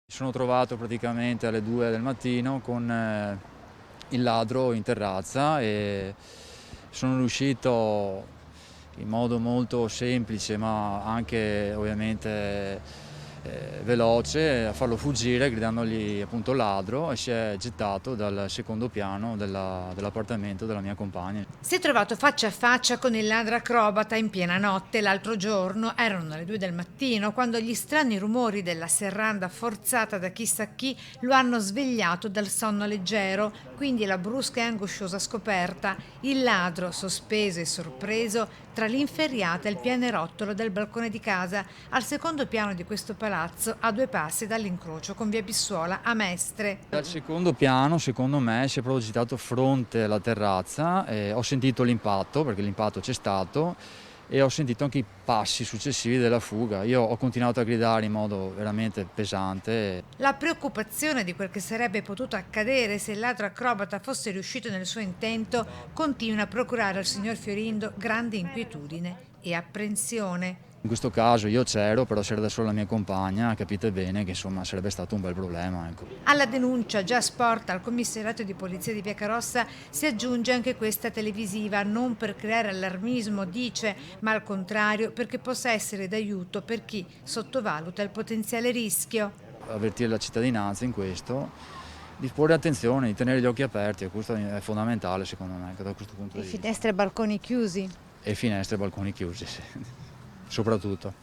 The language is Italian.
Mi sono trovato praticamente alle 2 del mattino con il ladro in terrazza e sono riuscito in modo molto semplice, ma anche ovviamente veloce, a farlo fuggire gridandogli appunto ladro, e si è gettato dal secondo piano dell'appartamento della mia compagna. Si è trovato faccia a faccia con il ladro acrobata in piena notte l'altro giorno, erano le 2 del mattino, quando gli strani rumori della serranda forzata da chissà chi lo hanno svegliato dal sonno leggero, quindi la brusca e angosciosa scoperta, il ladro sospeso e sorpreso tra l'inferriata e il pianerottolo del balcone di casa, al secondo piano di questo palazzo, a 2 passi dall'incrocio con via Bissuola a Mestre. Dal secondo piano, secondo me, si è progettato fronte alla terrazza, ho sentito l'impatto, perché l'impatto c'è stato, e ho sentito anche i passi successivi della fuga. Io ho continuato a gridare in modo veramente pesante. La preoccupazione di quel che sarebbe potuto accadere se il ladro acrobata fosse riuscito nel suo intento continua a procurare al signor Fiorindo grande inquietudine e apprensione. In questo caso io c'ero, però c'era da sola la mia compagna, capite bene che insomma sarebbe stato un bel problema, ecco. Alla denuncia già sporta al commissariato di polizia di Via Carossa si aggiunge anche questa televisiva, non per creare allarmismo, dice, ma al contrario perché possa essere d'aiuto per chi sottovaluta il potenziale rischio. Avvertire la cittadinanza in questo, di porre attenzione, di tenere gli occhi aperti, e questo è fondamentale secondo me, da questo punto E di vista. finestre e balconi chiusi. E finestre e balconi chiusi, sì. Soprattutto.